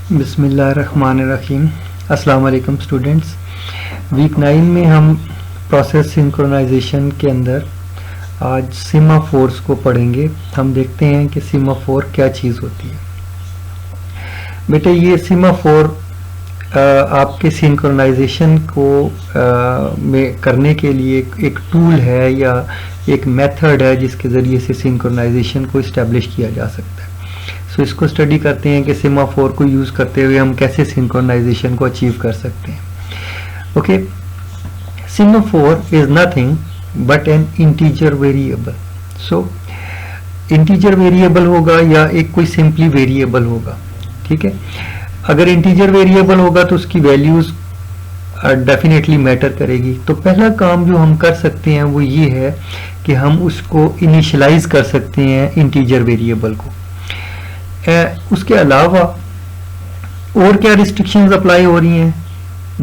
बिस्मिल्लाहिर्रहमानिर्रहीम। अस्सलाम वालेकुम स्टूडेंट्स। वीक 9 में हम प्रोसेस सिंक्रोनाइजेशन के अंदर आज सीमाफोर्स को पढ़ेंगे। हम देखते हैं कि सीमाफोर क्या चीज़ होती है। बेटे ये सीमाफोर आपके सिंक्रोनाइजेशन को में करने के लिए एक टूल है या एक मेथड है जिसके ज़रिए से सिंक्रोनाइजेशन को इस्टेब्लिश किया जा सकता है। सो इसको स्टडी करते हैं कि सीमाफोर को यूज़ करते हुए हम कैसे सिंक्रोनाइजेशन को अचीव कर सकते हैं। Okay, semaphore is nothing but N integer variable. So integer variable होगा या एक कोई सिंपली वेरिएबल होगा, ठीक है। अगर इंटीजर वेरिएबल होगा तो उसकी वैल्यूज डेफिनेटली मैटर करेगी। तो पहला काम जो हम कर सकते हैं वो ये है कि हम उसको इनिशियलाइज कर सकते हैं इंटीजर वेरिएबल को। उसके अलावा और क्या रिस्ट्रिक्शंस अप्लाई हो रही हैं?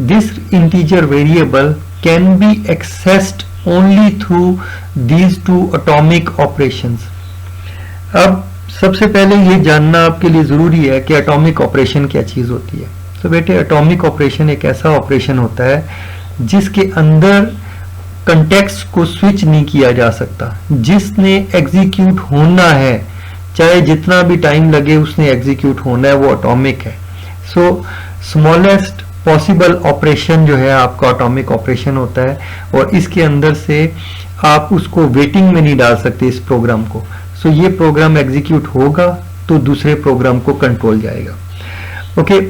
This integer variable can be accessed only through these two atomic operations. अब सबसे पहले ये जानना आपके लिए जरूरी है कि एटॉमिक ऑपरेशन क्या चीज होती है। तो बेटे एटॉमिक ऑपरेशन एक ऐसा ऑपरेशन होता है जिसके अंदर कंटेक्स्ट को स्विच नहीं किया जा सकता। जिसने एग्जीक्यूट होना है, चाहे जितना भी टाइम लगे उसने एग्जीक्यूट होना है, वो एटॉमिक है। सो स्मॉलेस्ट पॉसिबल ऑपरेशन जो है आपका एटॉमिक ऑपरेशन होता है और इसके अंदर से आप उसको वेटिंग में नहीं डाल सकते इस प्रोग्राम को। सो ये प्रोग्राम एग्जीक्यूट होगा तो दूसरे प्रोग्राम को कंट्रोल जाएगा। ओके,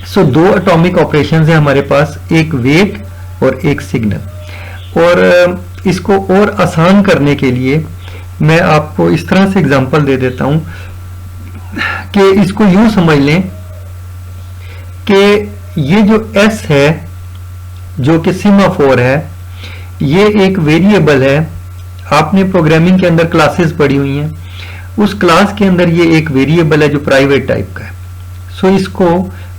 सो दो एटॉमिक ऑपरेशंस है हमारे पास, एक वेट और एक सिग्नल। और इसको और आसान करने के लिए मैं आपको इस तरह से एग्जांपल दे देता हूं कि इसको यूं समझ लें कि ये जो S है जो कि सीमाफोर है, ये एक वेरिएबल है। आपने प्रोग्रामिंग के अंदर क्लासेस पढ़ी हुई हैं, उस क्लास के अंदर ये एक वेरिएबल है जो प्राइवेट टाइप का है। सो इसको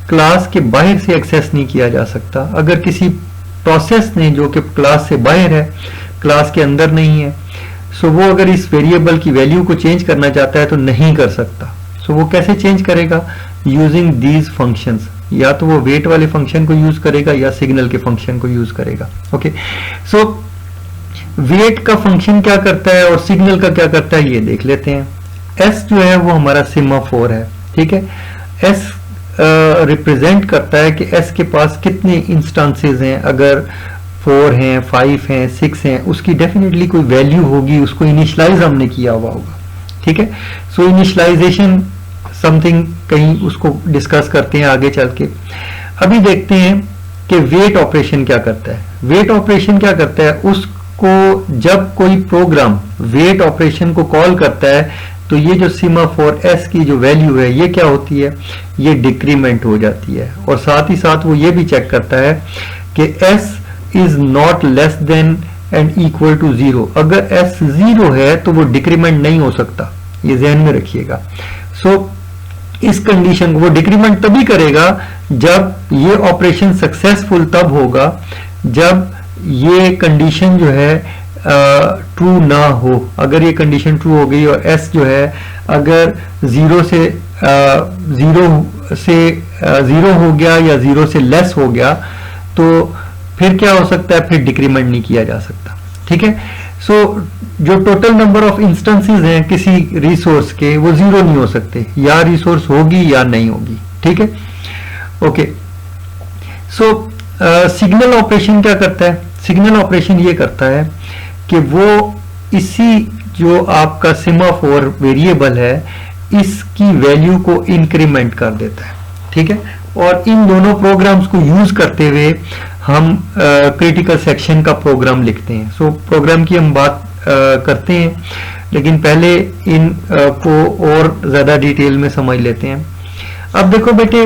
क्लास के बाहर से एक्सेस नहीं किया जा सकता। अगर किसी प्रोसेस ने जो कि क्लास से बाहर है, क्लास के अंदर नहीं है, सो वो अगर इस वेरिएबल की वैल्यू को चेंज करना चाहता है तो नहीं कर सकता। सो वो कैसे चेंज करेगा? Using these functions. या तो वो वेट वाले फंक्शन को यूज करेगा या सिग्नल के फंक्शन को यूज करेगा। ओके, सो वेट का फंक्शन क्या करता है और सिग्नल का क्या करता है ये देख लेते हैं। एस जो है वो हमारा सीमाफोर है, ठीक है। एस रिप्रेजेंट करता है कि एस के पास कितने इंस्टांसेस हैं। अगर 4 हैं, 5 हैं, 6 हैं, उसकी डेफिनेटली कोई वैल्यू होगी, उसको इनिशियलाइज हमने किया हुआ होगा, ठीक है। सो इनिशियलाइजेशन समथिंग कहीं उसको डिस्कस करते हैं आगे चल के। अभी देखते हैं कि वेट ऑपरेशन क्या करता है। वेट ऑपरेशन क्या करता है, उसको जब कोई प्रोग्राम वेट ऑपरेशन को कॉल करता है तो ये जो सीमाफोर एस की जो वैल्यू है ये क्या होती है, ये डिक्रीमेंट हो जाती है। और साथ ही साथ वो ये भी चेक करता है कि S is not less than and equal to 0। अगर एस 0 है तो वो डिक्रीमेंट नहीं हो सकता, ये ध्यान में रखिएगा। सो इस कंडीशन को वो डिक्रीमेंट तभी करेगा जब ये ऑपरेशन सक्सेसफुल तब होगा जब ये कंडीशन जो है ट्रू ना हो। अगर ये कंडीशन ट्रू हो गई और एस जो है अगर 0 हो गया या 0 से लेस हो गया तो फिर क्या हो सकता है, फिर डिक्रीमेंट नहीं किया जा सकता, ठीक है। सो जो टोटल नंबर ऑफ इंस्टेंसेस हैं किसी रिसोर्स के वो 0 नहीं हो सकते, या रिसोर्स होगी या नहीं होगी, ठीक है। ओके, सो सिग्नल ऑपरेशन क्या करता है? सिग्नल ऑपरेशन ये करता है कि वो इसी जो आपका सीमाफोर वेरिएबल है इसकी वैल्यू को इंक्रीमेंट कर देता है, ठीक है। और इन दोनों प्रोग्राम्स को यूज करते हुए हम क्रिटिकल सेक्शन का प्रोग्राम लिखते हैं। सो प्रोग्राम की हम बात करते हैं, लेकिन पहले इन को और ज्यादा डिटेल में समझ लेते हैं। अब देखो बेटे,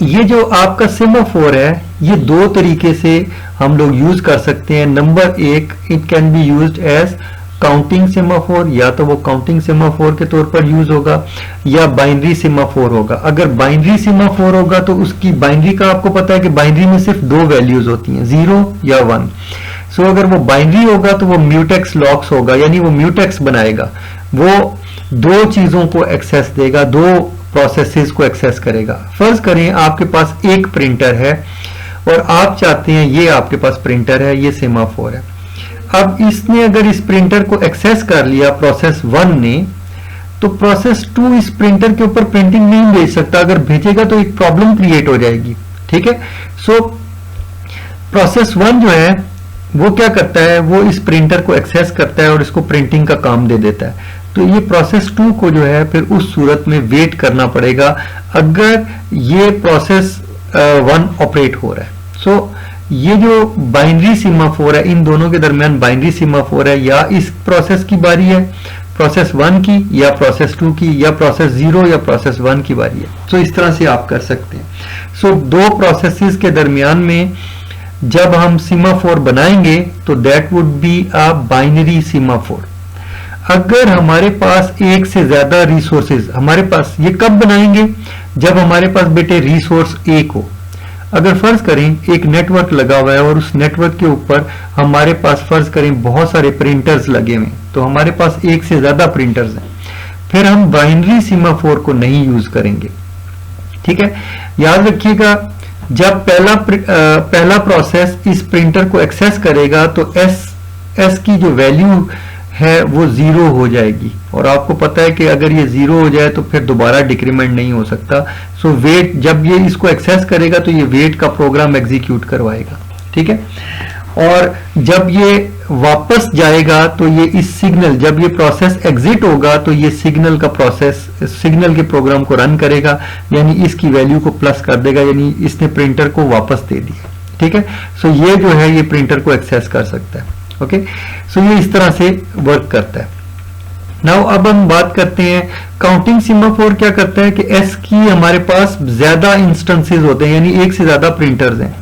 ये जो आपका सीमाफोर है ये दो तरीके से हम लोग यूज कर सकते हैं। Number 1, it can be used as counting semaphore, या तो वो काउंटिंग सेमाफोर के तौर पर यूज होगा या बाइनरी सेमाफोर होगा। अगर बाइनरी सेमाफोर होगा तो उसकी बाइनरी का आपको पता है कि बाइनरी में सिर्फ 2 वैल्यूज होती हैं, 0 या 1। सो अगर वो बाइनरी होगा तो वो म्यूटेक्स लॉक्स होगा, यानी वो म्यूटेक्स बनाएगा, वो 2 चीजों को एक्सेस देगा, 2 प्रोसेसेस को एक्सेस करेगा। फर्ज करें आपके पास एक प्रिंटर है और आप चाहते हैं ये आपके पास प्रिंटर है, ये सेमाफोर है। अब इसने अगर इस प्रिंटर को एक्सेस कर लिया प्रोसेस 1 ने, तो प्रोसेस 2 इस प्रिंटर के ऊपर प्रिंटिंग नहीं भेज सकता। अगर भेजेगा तो एक प्रॉब्लम क्रिएट हो जाएगी, ठीक है। सो प्रोसेस 1 जो है वो क्या करता है, वो इस प्रिंटर को एक्सेस करता है और इसको प्रिंटिंग का काम दे देता है। तो ये प्रोसेस 2 को जो है फिर उस सूरत में वेट करना पड़ेगा अगर ये प्रोसेस 1 ऑपरेट हो रहा है। सो ये जो बाइनरी सीमाफोर है, इन दोनों के दरमियान बाइनरी सीमाफोर है, या इस प्रोसेस की बारी है प्रोसेस 1 की, या प्रोसेस 2 की, या प्रोसेस 0 या प्रोसेस 1 की बारी है। सो इस तरह से आप कर सकते हैं। सो दो प्रोसेसेस के दरमियान में जब हम सीमाफोर बनाएंगे तो that would be a binary semaphore. अगर हमारे पास एक से ज्यादा रिसोर्सेज, हमारे पास ये कब बनाएंगे, जब हमारे पास बेटे रिसोर्स एक हो। अगर फर्ज करें एक नेटवर्क लगा हुआ है और उस नेटवर्क के ऊपर हमारे पास फर्ज करें बहुत सारे प्रिंटर्स लगे हुए, तो हमारे पास एक से ज्यादा प्रिंटर्स हैं, फिर हम बाइनरी सीमाफोर को नहीं यूज करेंगे, ठीक है। याद रखिएगा जब पहला प्रोसेस इस प्रिंटर को एक्सेस करेगा तो एस की जो वैल्यू है वो 0 हो जाएगी, और आपको पता है कि अगर ये 0 हो जाए तो फिर दोबारा डिक्रीमेंट नहीं हो सकता। सो वेट, जब ये इसको एक्सेस करेगा तो ये वेट का प्रोग्राम एग्जीक्यूट करवाएगा, ठीक है। और जब ये वापस जाएगा तो ये इस सिग्नल, जब ये प्रोसेस एग्जिट होगा तो ये सिग्नल का प्रोसेस, सिग्नल के प्रोग्राम को रन करेगा, यानी इसकी वैल्यू को प्लस कर देगा, यानी इसने प्रिंटर को वापस दे दिया, ठीक है। सो ये जो है ये प्रिंटर को एक्सेस कर सकता है, ओके। सो ये इस तरह से वर्क करता है। नाउ अब हम बात करते हैं काउंटिंग सीमाफोर क्या करता है कि एस की हमारे पास ज्यादा इंस्टेंसेस होते हैं, यानी एक से ज्यादा प्रिंटर्स हैं।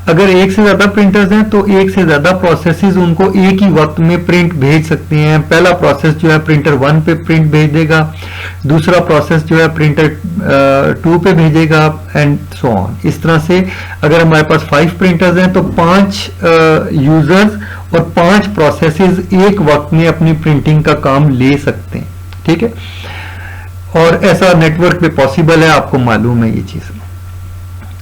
अगर एक से ज्यादा प्रिंटर्स हैं तो एक से ज्यादा प्रोसेसेस उनको एक ही वक्त में प्रिंट भेज सकते हैं। पहला प्रोसेस जो है प्रिंटर 1 पे प्रिंट भेज देगा, दूसरा प्रोसेस जो है प्रिंटर 2 पे भेजेगा, एंड सो ऑन। इस तरह से अगर हमारे पास 5 प्रिंटर्स हैं तो 5 यूजर्स और 5 प्रोसेसेस एक वक्त में अपनी प्रिंटिंग का काम ले सकते हैं, ठीक है। और ऐसा नेटवर्क पे पॉसिबल है, आपको मालूम है ये चीज,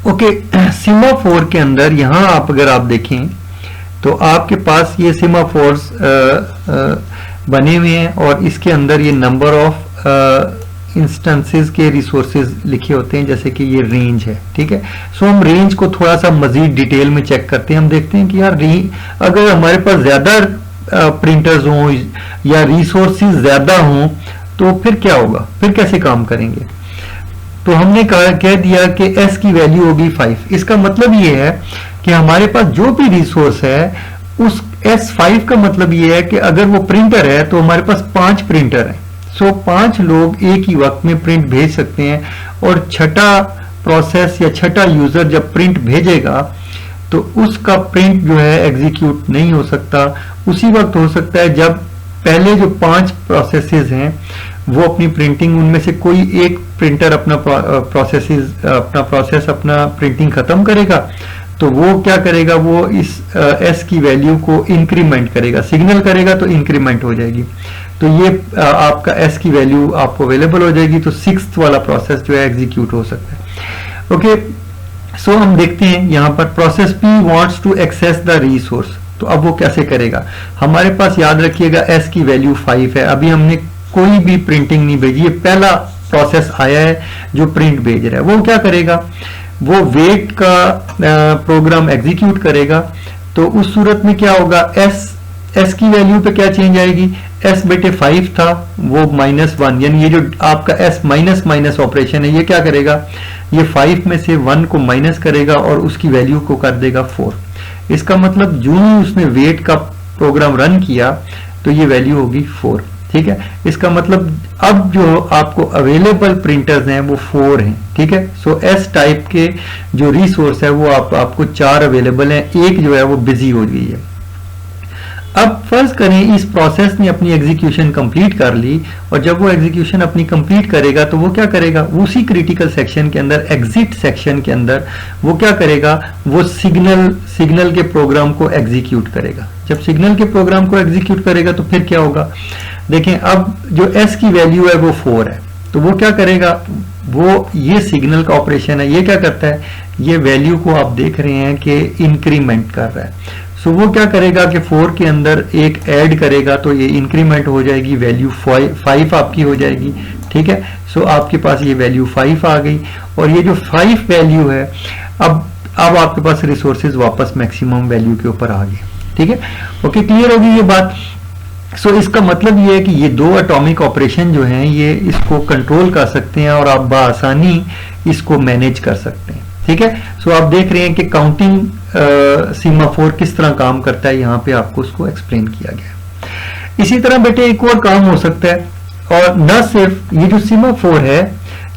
ओके। सीमाफोर के अंदर यहां आप अगर आप देखें तो आपके पास ये सीमाफोर्स बने हुए हैं और इसके अंदर ये नंबर ऑफ इंस्टेंसेस के रिसोर्सेज लिखे होते हैं, जैसे कि ये रेंज है, ठीक है। सो हम रेंज को थोड़ा सा मजीद डिटेल में चेक करते हैं। हम देखते हैं कि यार अगर हमारे पास ज्यादा प्रिंटर्स हों या रिसोर्सेज ज्यादा हों तो फिर क्या होगा, फिर कैसे काम करेंगे। तो हमने कह दिया कि S की वैल्यू होगी 5। इसका मतलब ये है कि हमारे पास जो भी रिसोर्स है उस S5 का मतलब ये है कि अगर वो प्रिंटर है तो हमारे पास 5 प्रिंटर हैं। सो 5 लोग एक ही वक्त में प्रिंट भेज सकते हैं, और छठा प्रोसेस या छठा यूजर जब प्रिंट भेजेगा तो उसका प्रिंट जो है एग्जीक्यूट नहीं हो सकता। उसी वक्त हो सकता है जब पहले जो 5 प्रोसेसेस हैं वो अपनी प्रिंटिंग, उनमें से कोई एक प्रिंटर अपना प्रोसेस अपना प्रिंटिंग खत्म करेगा, तो वो क्या करेगा, वो इस S की वैल्यू को इंक्रीमेंट करेगा, सिग्नल करेगा तो इंक्रीमेंट हो जाएगी। तो ये आपका S की वैल्यू आपको अवेलेबल हो जाएगी, तो 6th वाला प्रोसेस जो है एग्जीक्यूट हो सकता है, ओके। सो हम देखते हैं यहाँ पर process P wants to access the resource. तो अब वो कैसे करेगा, हमारे पास याद रखिएगा S की वैल्यू 5 है, अभी हमने कोई भी प्रिंटिंग नहीं भेजी, ये पहला प्रोसेस आया है जो प्रिंट भेज रहा है। वो क्या करेगा, वो वेट का प्रोग्राम एग्जीक्यूट करेगा। तो उस सूरत में क्या होगा, S की वैल्यू पे क्या चेंज आएगी, S बेटे 5 था वो -1, यानी ये जो आपका S माइनस ऑपरेशन है ये क्या करेगा, ये 5 में से 1 को माइनस करेगा और उसकी वैल्यू को कर देगा 4। इसका मतलब जो ही उसने वेट का प्रोग्राम रन किया तो ये वैल्यू होगी 4, ठीक है। इसका मतलब अब जो आपको अवेलेबल प्रिंटर्स हैं वो 4 हैं, ठीक है। सो S टाइप के जो रिसोर्स है वो आपको 4 अवेलेबल हैं, एक जो है वो बिजी हो गई है। अब फर्ज करें इस प्रोसेस ने अपनी एग्जीक्यूशन कंप्लीट कर ली, और जब वो एग्जीक्यूशन अपनी कंप्लीट करेगा तो वो क्या करेगा, उसी क्रिटिकल सेक्शन के अंदर, एग्जिट सेक्शन के अंदर वो क्या करेगा, वो सिग्नल के प्रोग्राम को एग्जीक्यूट करेगा। जब सिग्नल के प्रोग्राम को एग्जीक्यूट करेगा तो फिर क्या होगा, देखें अब जो S की वैल्यू है वो 4 है, तो वो क्या करेगा, वो ये सिग्नल का ऑपरेशन है, ये क्या करता है, ये वैल्यू को आप देख रहे हैं कि इंक्रीमेंट कर रहा है। सो वो क्या करेगा कि 4 के अंदर एक ऐड करेगा तो ये इंक्रीमेंट हो जाएगी, वैल्यू 5 आपकी हो जाएगी, ठीक है। सो आपके पास ये वैल्यू 5 आ गई, और ये जो 5 वैल्यू है, अब आपके पास रिसोर्सेज वापस मैक्सिमम वैल्यू के ऊपर आ गए, ठीक है। ओके, क्लियर होगी ये बात। सो इसका मतलब ये है कि ये दो एटॉमिक ऑपरेशन जो हैं ये इसको कंट्रोल कर सकते हैं और आप बआसानी इसको मैनेज कर सकते हैं, ठीक है। सो आप देख रहे हैं कि काउंटिंग सीमाफोर किस तरह काम करता है, यहाँ पे आपको उसको एक्सप्लेन किया गया। इसी तरह बेटे एक और काम हो सकता है, और न सिर्फ ये जो सीमाफोर है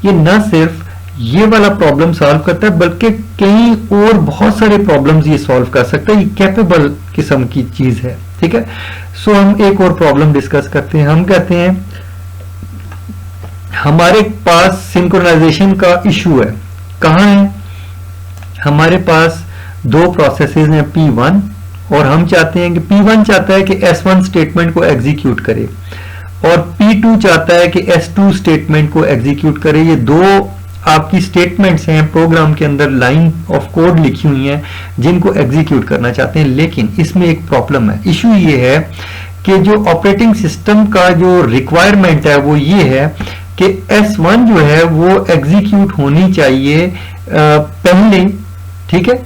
ये न सिर्फ ये वाला प्रॉब्लम सॉल्व करता है बल्कि कई और बहुत सारे प्रॉब्लम्स ये सॉल्व कर सकता है, ये कैपेबल किस्म की चीज है, ठीक है। सो हम एक और प्रॉब्लम डिस्कस करते हैं। हम कहते हैं हमारे पास सिंक्रोनाइजेशन का इशू है, कहां है, हमारे पास दो प्रोसेसेस हैं P1, और हम चाहते हैं कि P1 चाहता है कि S1 स्टेटमेंट को एग्जीक्यूट करे और P2 चाहता है कि S2 स्टेटमेंट को एग्जीक्यूट करे। ये दो आपकी स्टेटमेंट्स हैं प्रोग्राम के अंदर, लाइन ऑफ कोड लिखी हुई हैं जिनको एग्जीक्यूट करना चाहते हैं, लेकिन इसमें एक प्रॉब्लम है। इशू ये है कि जो ऑपरेटिंग सिस्टम का जो रिक्वायरमेंट है वो ये है कि S1 जो है वो एग्जीक्यूट होनी चाहिए पहले, ठीक है।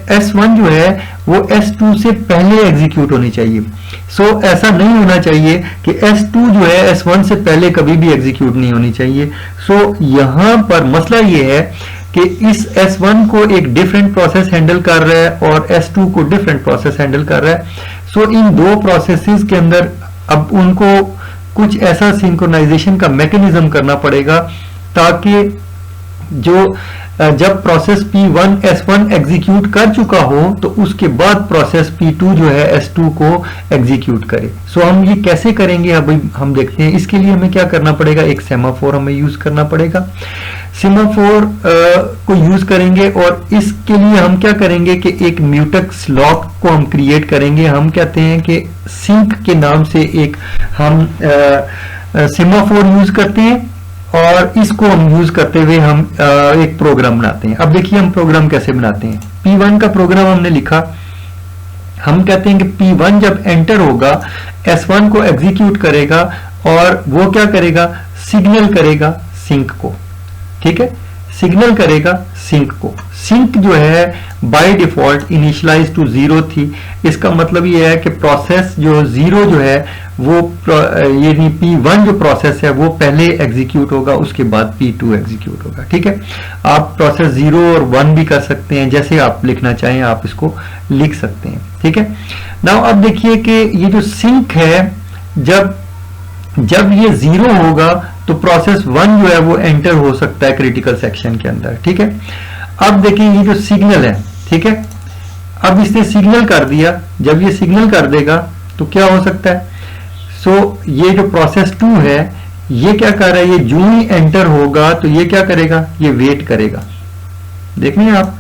S1 जो है वो S2 से पहले एग्जीक्यूट होनी चाहिए। सो ऐसा नहीं होना चाहिए कि S2 जो है S1 से पहले कभी भी एग्जीक्यूट नहीं होनी चाहिए। सो यहां पर मसला ये है कि इस S1 को एक डिफरेंट प्रोसेस हैंडल कर रहा है और S2 को डिफरेंट प्रोसेस हैंडल कर रहा है। सो इन दो प्रोसेसेस के अंदर अब उनको कुछ ऐसा सिंक्रोनाइजेशन का मैकेनिज्म करना पड़ेगा ताकि जो जब प्रोसेस P1 S1 एग्जीक्यूट कर चुका हो तो उसके बाद प्रोसेस P2 जो है S2 को एग्जीक्यूट करे। सो हम ये कैसे करेंगे अभी हम देखते हैं। इसके लिए हमें क्या करना पड़ेगा, एक सेमाफोर हमें यूज करना पड़ेगा। सेमाफोर को यूज करेंगे और इसके लिए हम क्या करेंगे कि एक म्यूटेक्स लॉक को हम क्रिएट करेंगे। हम कहते हैं कि सिंक के नाम से एक हम सेमाफोर यूज करते हैं और इसको हम यूज करते हुए हम एक प्रोग्राम बनाते हैं। अब देखिए हम प्रोग्राम कैसे बनाते हैं। P1 का प्रोग्राम हमने लिखा, हम कहते हैं कि P1 जब एंटर होगा S1 को एग्जीक्यूट करेगा और वो क्या करेगा, सिग्नल करेगा सिंक को, ठीक है, सिग्नल करेगा सिंक को। सिंक जो है बाय डिफॉल्ट इनिशियलाइज टू 0 थी। इसका मतलब ये है कि प्रोसेस जो 0 जो है वो ये P1 जो प्रोसेस है वो पहले एग्जीक्यूट होगा, उसके बाद P2 एग्जीक्यूट होगा, ठीक है। आप प्रोसेस 0 और 1 भी कर सकते हैं, जैसे आप लिखना चाहें आप इसको लिख सकते हैं, ठीक है। नाउ अब देखिए कि ये जो सिंक है जब ये 0 होगा तो प्रोसेस 1 जो है वो एंटर हो सकता है क्रिटिकल सेक्शन के अंदर, ठीक है। अब देखिए ये जो सिग्नल है, ठीक है, अब इसने सिग्नल कर दिया, जब ये सिग्नल कर देगा तो क्या हो सकता है। सो ये जो प्रोसेस 2 है ये क्या कर रहा है, ये जो ही एंटर होगा तो ये क्या करेगा, ये वेट करेगा, देख रहे हैं आप।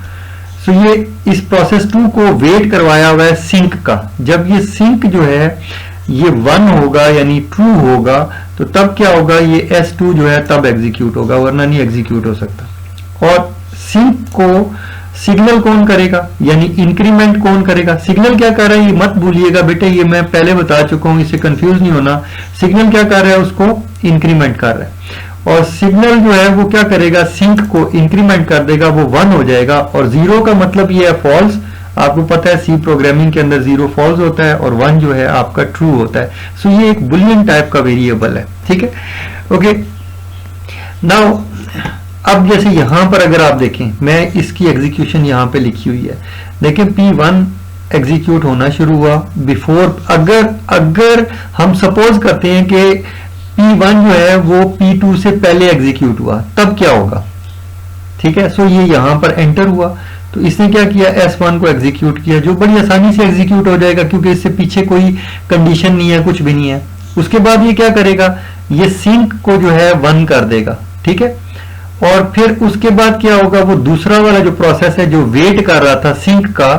सो ये इस प्रोसेस 2 को वेट करवाया हुआ है सिंक का। जब ये सिंक जो है ये 1 होगा यानी ट्रू होगा तो तब क्या होगा, ये S2 जो है तब एग्जीक्यूट होगा, वरना नहीं एग्जीक्यूट हो सकता। और सिंक को सिग्नल कौन करेगा, यानी इंक्रीमेंट कौन करेगा। सिग्नल क्या कर रहा है ये मत भूलिएगा बेटे, ये मैं पहले बता चुका हूं, इससे कंफ्यूज नहीं होना। सिग्नल क्या कर रहा है, उसको इंक्रीमेंट कर रहा है और सिग्नल जो है वो क्या करेगा, सिंक को इंक्रीमेंट कर देगा, वो 1 हो जाएगा। और 0 का मतलब ये है फॉल्स। आपको पता है सी प्रोग्रामिंग के अंदर 0 फॉल्स होता है और 1 जो है आपका ट्रू होता है। सो ये एक बुलियन टाइप का वेरिएबल है, ठीक है। ओके, नाउ अब जैसे यहां पर अगर आप देखें, मैं इसकी एग्जीक्यूशन यहां पे लिखी हुई है, देखें P1 एग्जीक्यूट होना शुरू हुआ बिफोर। अगर हम सपोज करते हैं कि P1 जो है वो P2 से पहले एग्जीक्यूट हुआ, तब क्या होगा, ठीक है। सो ये यहां पर एंटर हुआ तो इसने क्या किया, S1 को एग्जीक्यूट किया, जो बड़ी आसानी से एग्जीक्यूट हो जाएगा क्योंकि इससे पीछे कोई कंडीशन नहीं है, कुछ भी नहीं है। उसके बाद ये क्या करेगा, ये सिंक को जो है 1 कर देगा, ठीक है। और फिर उसके बाद क्या होगा, वो दूसरा वाला जो प्रोसेस है जो वेट कर रहा था सिंक का,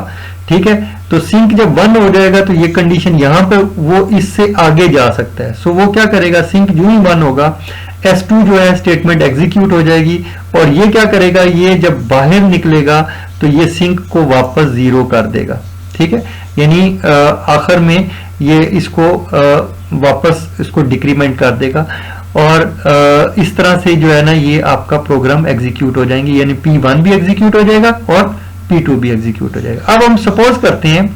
ठीक है, तो सिंक जब 1 हो जाएगा तो ये कंडीशन यहां पे वो इससे आगे जा सकता है। सो वो क्या करेगा, सिंक जो ही 1 होगा S2 जो है स्टेटमेंट एग्जीक्यूट हो जाएगी और ये क्या करेगा, ये जब बाहर निकलेगा तो ये सिंक को वापस 0 कर देगा। ठीक है, यानी आखिर में ये इसको वापस इसको डिक्रीमेंट कर देगा और इस तरह से जो है ना ये आपका प्रोग्राम एग्जीक्यूट हो जाएंगे, यानी P1 भी एग्जीक्यूट हो जाएगा और P2 भी एग्जीक्यूट हो जाएगा। अब हम सपोज करते हैं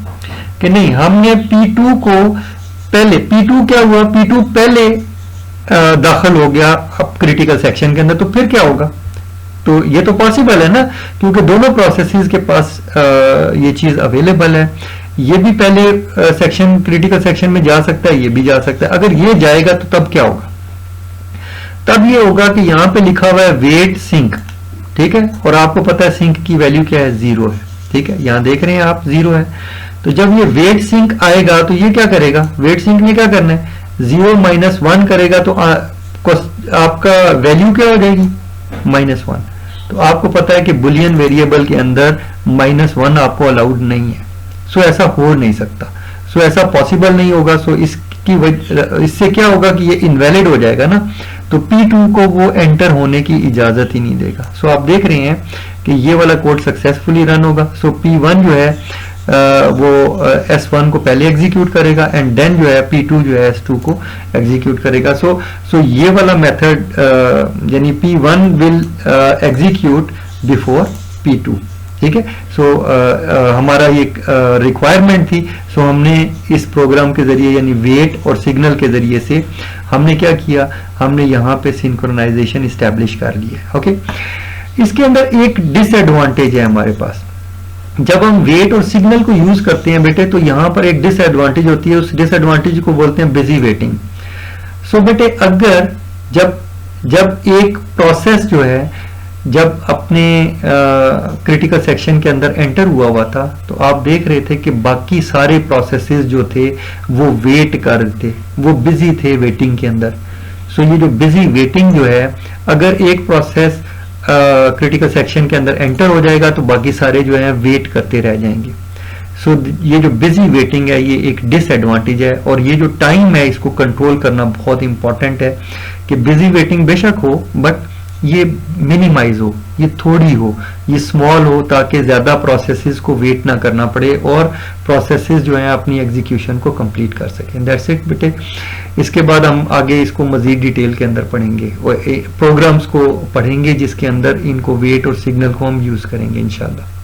कि नहीं, हमने P2 को पहले, P2 क्या हुआ, P2 पहले दाखिल हो गया अब क्रिटिकल सेक्शन के अंदर, तो फिर क्या होगा, तो ये तो पॉसिबल है ना, क्योंकि दोनों प्रोसेसेस के पास ये चीज अवेलेबल है। ये भी पहले सेक्शन क्रिटिकल सेक्शन में जा सकता है, ये भी जा सकता है। अगर ये जाएगा तो तब क्या होगा, तब ये होगा कि यहां पे लिखा हुआ है वेट सिंक, ठीक है, और आपको पता है सिंक की वैल्यू क्या है, 0 है। ठीक है, यहां देख रहे हैं आप 0 है, तो जब ये वेट सिंक आएगा तो ये क्या करेगा, वेट सिंक ने क्या करना है, 0 - 1 करेगा तो आपका वैल्यू क्या हो जाएगी, -1। तो आपको पता है कि बुलियन वेरिएबल के अंदर -1 आपको अलाउड नहीं है, सो ऐसा हो नहीं सकता, सो ऐसा पॉसिबल नहीं होगा। सो इससे क्या होगा कि ये इनवैलिड हो जाएगा ना, तो P2 को वो एंटर होने की इजाजत ही नहीं देगा। सो आप देख रहे हैं कि ये वाला कोड सक्सेसफुली रन होगा। सो P1 जो है वो S1 को पहले एग्जीक्यूट करेगा एंड देन जो है P2 जो है S2 को एग्जीक्यूट करेगा। सो ये वाला मेथड यानी P1 will execute before P2। ठीक है, सो हमारा ये रिक्वायरमेंट थी। सो हमने इस प्रोग्राम के जरिए यानी वेट और सिग्नल के जरिए से हमने क्या किया, हमने यहाँ पे सिंक्रोनाइजेशन इस्टेब्लिश कर लिया। ओके, इसके अंदर एक डिसएडवांटेज है हमारे पास, जब हम वेट और सिग्नल को यूज करते हैं बेटे, तो यहां पर एक डिसएडवांटेज होती है, उस डिसएडवांटेज को बोलते हैं बिजी वेटिंग। सो बेटे अगर जब एक प्रोसेस जो है जब अपने क्रिटिकल सेक्शन के अंदर एंटर हुआ था, तो आप देख रहे थे कि बाकी सारे प्रोसेसेस जो थे वो वेट कर रहे थे, वो बिजी थे वेटिंग के अंदर। सो ये जो बिजी वेटिंग जो है, अगर एक प्रोसेस क्रिटिकल सेक्शन के अंदर एंटर हो जाएगा तो बाकी सारे जो है वेट करते रह जाएंगे। सो ये जो बिजी वेटिंग है ये एक डिसएडवांटेज है, और ये जो टाइम है इसको कंट्रोल करना बहुत इंपॉर्टेंट है कि बिजी वेटिंग बेशक हो बट ये मिनिमाइज हो, ये थोड़ी हो, ये स्मॉल हो, ताकि ज्यादा प्रोसेसेस को वेट ना करना पड़े और प्रोसेसेस जो है अपनी एग्जीक्यूशन को कंप्लीट कर सकें। दैट्स इट बेटे। इसके बाद हम आगे इसको मजीद डिटेल के अंदर पढ़ेंगे और प्रोग्राम्स को पढ़ेंगे जिसके अंदर इनको वेट और सिग्नल को हम यूज करेंगे इंशाल्लाह।